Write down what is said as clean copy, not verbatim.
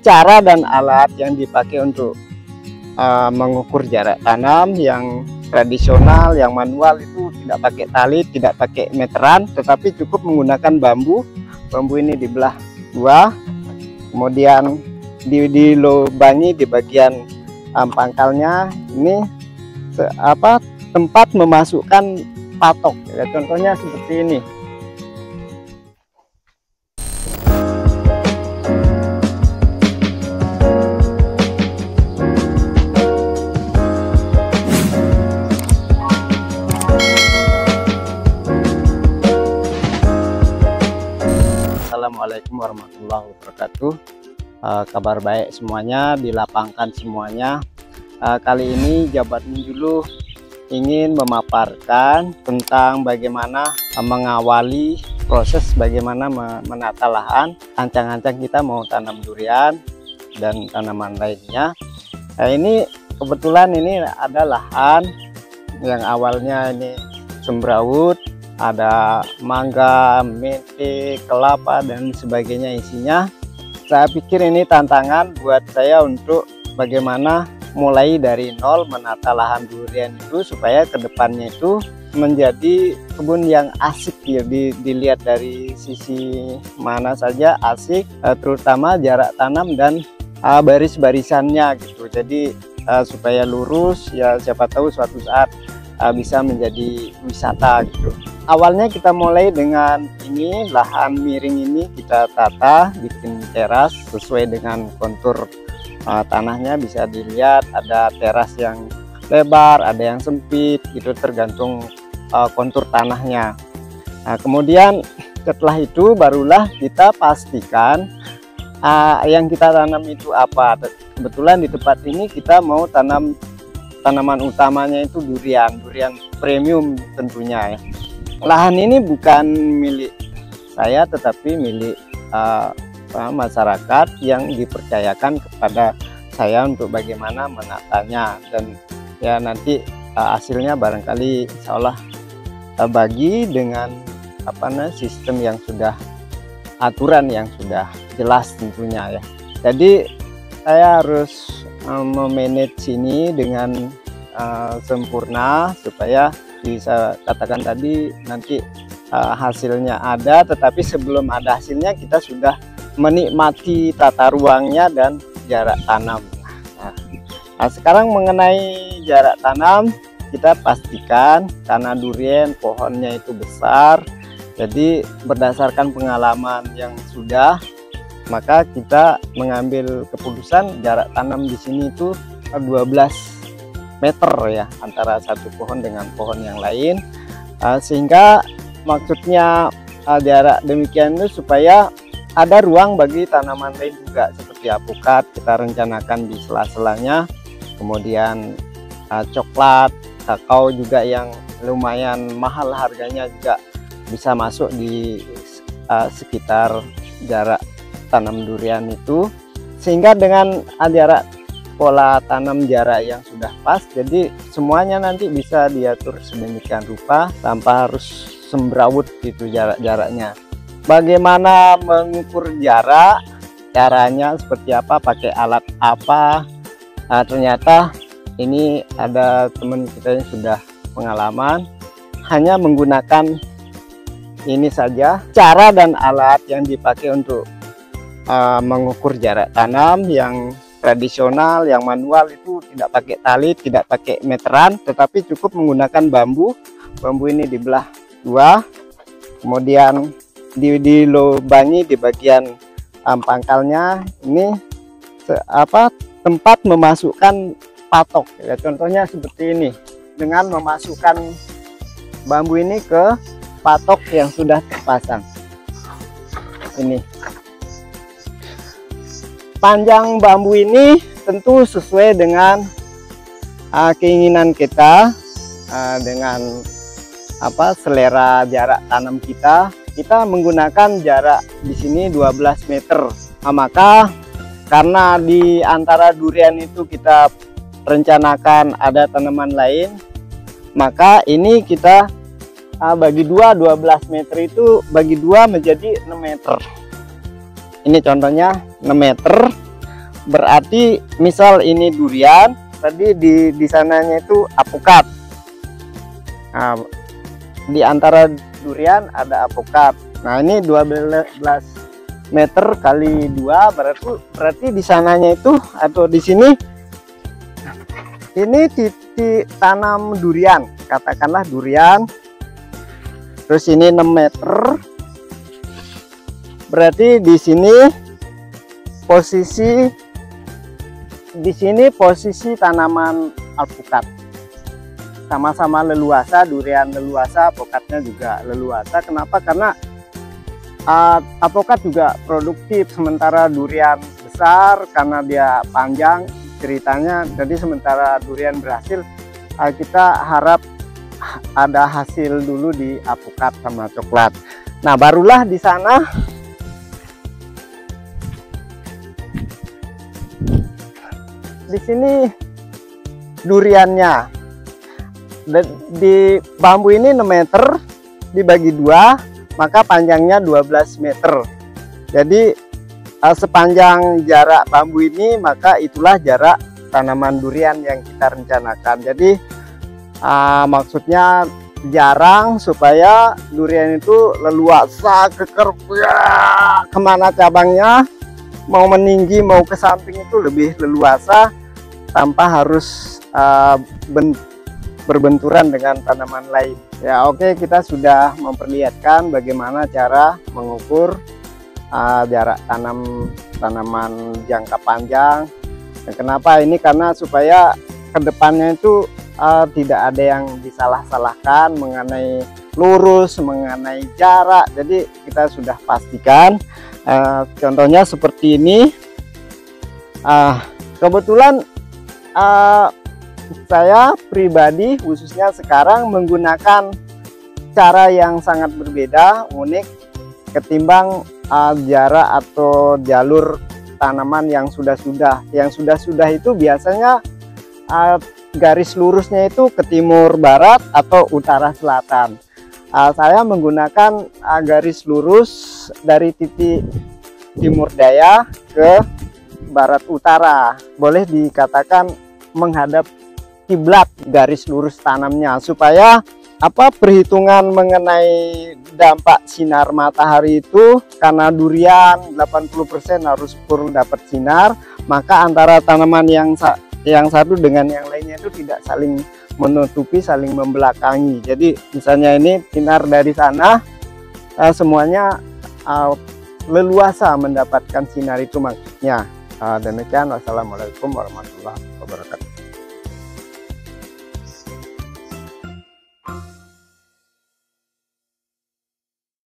Cara dan alat yang dipakai untuk mengukur jarak tanam yang tradisional, yang manual itu tidak pakai tali, tidak pakai meteran, tetapi cukup menggunakan bambu. Bambu ini dibelah dua, kemudian dilubangi di bagian pangkalnya. Ini tempat memasukkan patok ya, contohnya seperti ini. Assalamualaikum warahmatullahi wabarakatuh. Kabar baik semuanya, dilapangkan semuanya. Kali ini Jabat Menjuluh ingin memaparkan tentang bagaimana mengawali proses bagaimana menata lahan. Ancang-ancang kita mau tanam durian dan tanaman lainnya. Ini kebetulan ini ada lahan yang awalnya ini semrawut, ada mangga, mente, kelapa dan sebagainya isinya. Saya pikir ini tantangan buat saya untuk bagaimana mulai dari nol menata lahan durian itu supaya kedepannya itu menjadi kebun yang asik ya, dilihat dari sisi mana saja asik, terutama jarak tanam dan baris-barisannya gitu. Jadi supaya lurus ya, siapa tahu suatu saat bisa menjadi wisata gitu. Awalnya kita mulai dengan ini, lahan miring ini kita tata, bikin teras sesuai dengan kontur tanahnya. Bisa dilihat ada teras yang lebar, ada yang sempit, itu tergantung kontur tanahnya. Nah, kemudian setelah itu barulah kita pastikan yang kita tanam itu apa. Kebetulan di tempat ini kita mau tanam tanaman utamanya itu durian premium tentunya ya. Lahan ini bukan milik saya tetapi milik masyarakat yang dipercayakan kepada saya untuk bagaimana menatanya, dan ya nanti hasilnya barangkali insya Allah bagi dengan sistem yang sudah, aturan yang sudah jelas tentunya ya. Jadi saya harus memanage ini dengan sempurna supaya bisa katakan tadi nanti hasilnya ada, tetapi sebelum ada hasilnya kita sudah menikmati tata ruangnya dan jarak tanam. Nah, sekarang mengenai jarak tanam, kita pastikan karena durian pohonnya itu besar, jadi berdasarkan pengalaman yang sudah, maka kita mengambil keputusan jarak tanam di sini itu 12 meter ya, antara satu pohon dengan pohon yang lain, sehingga maksudnya jarak demikian itu supaya ada ruang bagi tanaman lain juga, seperti alpukat kita rencanakan di sela-selanya, kemudian coklat, kakao juga yang lumayan mahal harganya juga bisa masuk di sekitar jarak tanam durian itu, sehingga dengan jarak pola tanam jarak yang sudah pas, jadi semuanya nanti bisa diatur sedemikian rupa tanpa harus semrawut gitu jaraknya. Bagaimana mengukur jarak, caranya seperti apa, pakai alat apa? Ternyata ini ada teman kita yang sudah pengalaman, hanya menggunakan ini saja. Cara dan alat yang dipakai untuk mengukur jarak tanam yang tradisional, yang manual itu tidak pakai tali, tidak pakai meteran, tetapi cukup menggunakan bambu. Bambu ini dibelah dua, kemudian dilubangi di bagian pangkalnya. Ini tempat memasukkan patok ya, contohnya seperti ini, dengan memasukkan bambu ini ke patok yang sudah terpasang. Ini panjang bambu ini tentu sesuai dengan keinginan kita, dengan selera jarak tanam kita. Kita menggunakan jarak di sini 12 meter. Maka karena di antara durian itu kita rencanakan ada tanaman lain, maka ini kita bagi dua, 12 meter itu bagi dua menjadi 6 meter. ini contohnya 6 meter, berarti misal ini durian, tadi di sananya itu apokat. Nah, di antara durian ada apokat. Nah, ini 12 meter kali 2, berarti di sananya itu atau di sini ini titik tanam durian, katakanlah durian. Terus ini 6 meter. Berarti di sini posisi tanaman alpukat. Sama-sama leluasa, durian leluasa, alpukatnya juga leluasa. Kenapa? Karena alpukat juga produktif, sementara durian besar karena dia panjang ceritanya. Jadi sementara durian berhasil, kita harap ada hasil dulu di alpukat sama coklat. Nah, barulah di sana di sini duriannya. Di bambu ini 6 meter dibagi 2, maka panjangnya 12 meter. Jadi sepanjang jarak bambu ini, maka itulah jarak tanaman durian yang kita rencanakan. Jadi maksudnya jarang supaya durian itu leluasa, keker, kemana cabangnya, mau meninggi mau ke samping itu lebih leluasa tanpa harus berbenturan dengan tanaman lain. Ya, oke, kita sudah memperlihatkan bagaimana cara mengukur jarak tanaman jangka panjang. Dan kenapa ini? Karena supaya kedepannya itu tidak ada yang disalah-salahkan mengenai lurus, mengenai jarak. Jadi kita sudah pastikan. Contohnya seperti ini. Kebetulan saya pribadi khususnya sekarang menggunakan cara yang sangat berbeda, unik, ketimbang jarak atau jalur tanaman yang sudah-sudah. Yang sudah-sudah itu biasanya garis lurusnya itu ke timur barat atau utara selatan. Saya menggunakan garis lurus dari titik timur daya ke barat utara. Boleh dikatakan menghadap kiblat garis lurus tanamnya, supaya perhitungan mengenai dampak sinar matahari itu, karena durian 80% harus full dapat sinar, maka antara tanaman yang satu dengan yang lainnya itu tidak saling menutupi, saling membelakangi. Jadi misalnya ini sinar dari sana, semuanya leluasa mendapatkan sinar itu maksudnya. Demikian, wassalamualaikum warahmatullahi wabarakatuh.